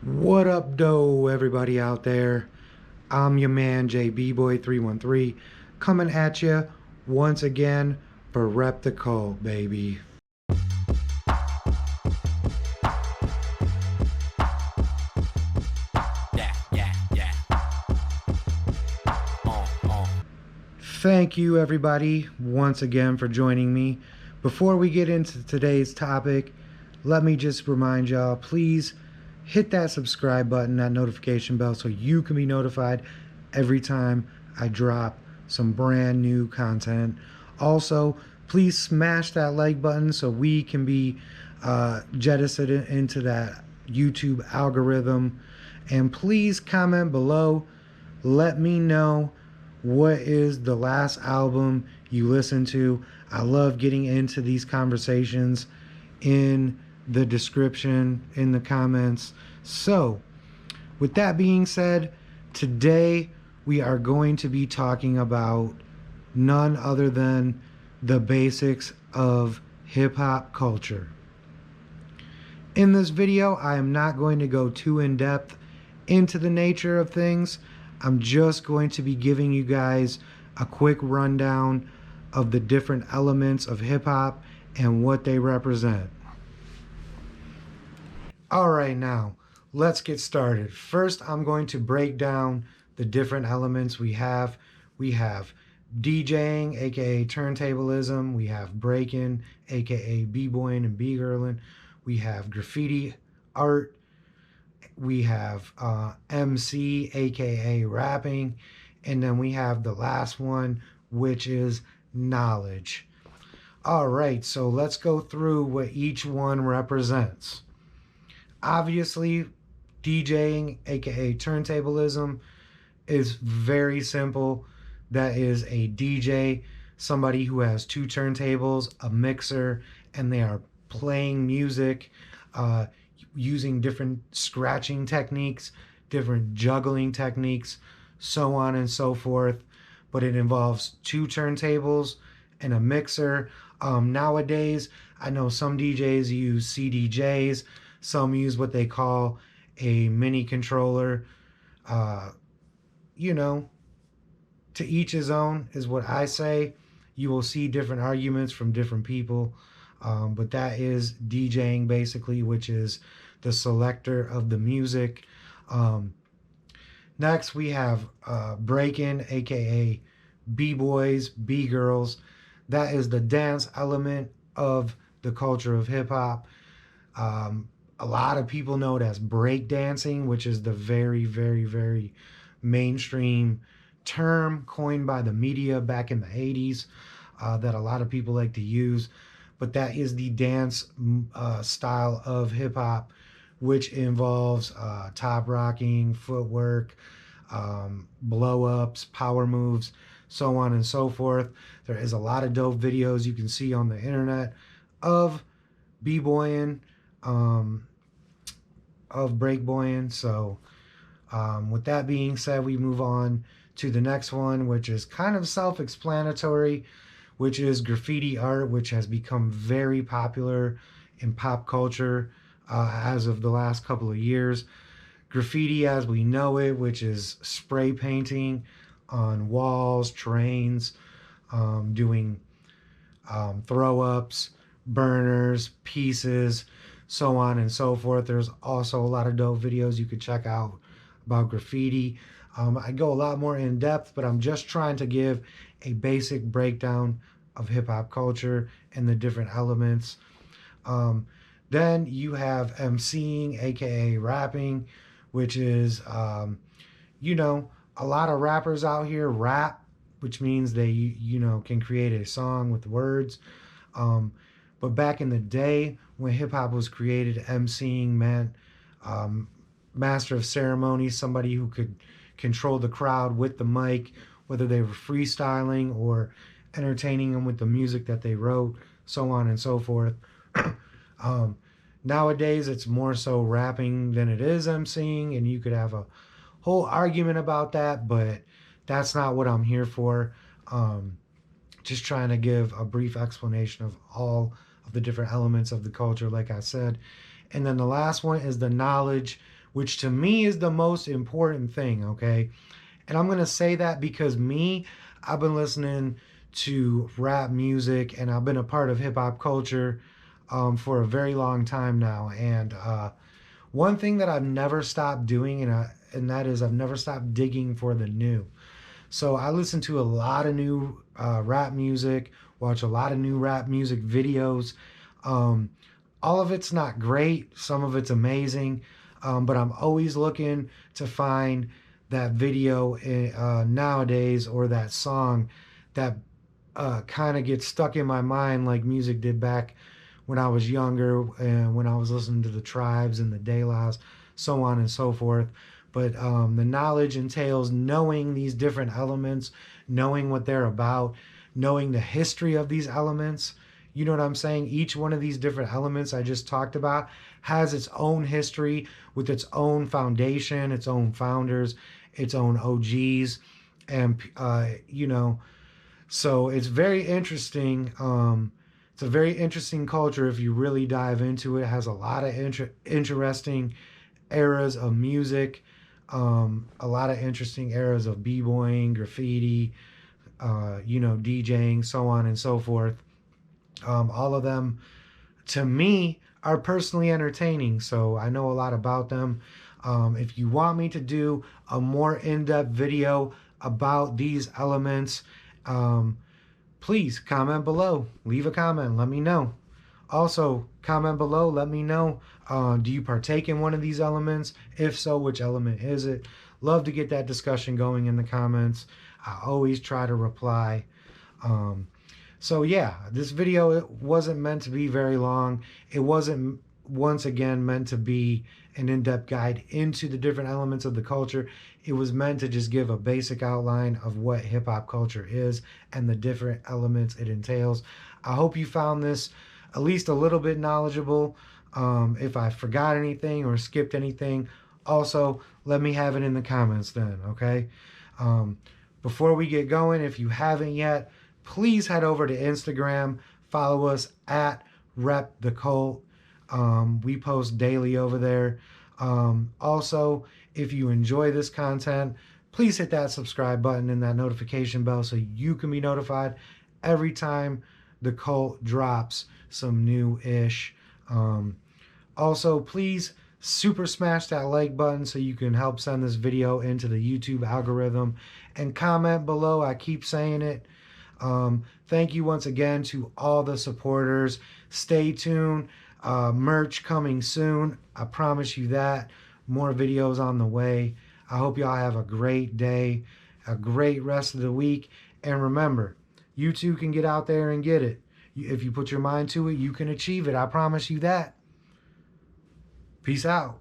What up, doe, everybody out there? I'm your man, JB-Boy313, coming at you once again for Rep the Cult, baby. Yeah, yeah, yeah. Uh. Thank you, everybody, once again for joining me. Before we get into today's topic, let me just remind y'all, please hit that subscribe button, that notification bell, so you can be notified every time I drop some brand new content. Also, please smash that like button so we can be jettisoned into that YouTube algorithm. And please comment below. Let me know what is the last album you listened to. I love getting into these conversations in the description, in the comments. So, with that being said, today we are going to be talking about none other than the basics of hip hop culture. In this video, I am not going to go too in depth into the nature of things. I'm just going to be giving you guys a quick rundown of the different elements of hip hop and what they represent. All right, now let's get started. First, I'm going to break down the different elements we have. We have DJing, aka turntablism. We have breaking, aka b-boying and b-girling. We have graffiti art. We have MC, aka rapping. And then we have the last one, which is knowledge. All right, so let's go through what each one represents. Obviously, DJing, aka turntablism, is very simple. That is a DJ, somebody who has two turntables, a mixer, and they are playing music using different scratching techniques, different juggling techniques, so on and so forth. But it involves two turntables and a mixer. Nowadays, I know some DJs use CDJs, some use what they call a mini controller. Uh, you know, to each his own is what I say. You will see different arguments from different people. But that is DJing basically, which is the selector of the music. Next, we have breaking, aka B-boys, B-girls. That is the dance element of the culture of hip hop. A lot of people know it as break dancing, which is the very, very, very mainstream term coined by the media back in the 80s that a lot of people like to use. But that is the dance style of hip hop, which involves top rocking, footwork, blow ups, power moves, so on and so forth. There is a lot of dope videos you can see on the internet of b-boying, of breakboying. So, with that being said, we move on to the next one, which is kind of self explanatory, which is graffiti art, which has become very popular in pop culture as of the last couple of years. Graffiti as we know it, which is spray painting on walls, trains, doing throw ups, burners, pieces, so on and so forth. There's also a lot of dope videos you could check out about graffiti. I go a lot more in depth, but I'm just trying to give a basic breakdown of hip hop culture and the different elements. Then you have MCing, aka rapping, which is, a lot of rappers out here rap, which means they, can create a song with words. But back in the day when hip hop was created, MCing meant master of ceremonies, somebody who could control the crowd with the mic, whether they were freestyling or entertaining them with the music that they wrote, so on and so forth. Nowadays, it's more so rapping than it is MCing, and you could have a whole argument about that, but that's not what I'm here for. Just trying to give a brief explanation of all of the different elements of the culture, like I said. And then the last one is the knowledge, which to me is the most important thing, okay? And I'm going to say that because I've been listening to rap music and I've been a part of hip hop culture for a very long time now. And one thing that I've never stopped doing, and that is I've never stopped digging for the new. So I listen to a lot of new rap music, watch a lot of new rap music videos. Um, all of it's not great, some of it's amazing, but I'm always looking to find that video nowadays, or that song that kind of gets stuck in my mind like music did back when I was younger and when I was listening to the Tribes and the De La's, so on and so forth. But the knowledge entails knowing these different elements, knowing what they're about, knowing the history of these elements. You know what I'm saying? Each one of these different elements I just talked about has its own history with its own foundation, its own founders, its own OGs. And, so it's very interesting. It's a very interesting culture if you really dive into it. It has a lot of interesting eras of music, a lot of interesting eras of b-boying, graffiti, DJing, so on and so forth. All of them, to me, are personally entertaining, so I know a lot about them. If you want me to do a more in-depth video about these elements, please comment below. Leave a comment. Let me know. Also, comment below. Let me know. Do you partake in one of these elements? If so, which element is it? Love to get that discussion going in the comments. I always try to reply. So yeah, this video, it wasn't meant to be very long. It wasn't, once again, meant to be an in-depth guide into the different elements of the culture. It was meant to just give a basic outline of what hip-hop culture is and the different elements it entails. I hope you found this at least a little bit knowledgeable. If I forgot anything or skipped anything, also let me have it in the comments then, okay? Before we get going, if you haven't yet, please head over to Instagram, follow us at Rep the Cult. We post daily over there. Also, if you enjoy this content, please hit that subscribe button and that notification bell so you can be notified every time the cult drops some new-ish. Also, please super smash that like button so you can help send this video into the YouTube algorithm, and comment below. I keep saying it. Thank you once again to all the supporters. Stay tuned. Merch coming soon. I promise you that. More videos on the way. I hope y'all have a great day, a great rest of the week. And remember, you too can get out there and get it. If you put your mind to it, you can achieve it. I promise you that. Peace out.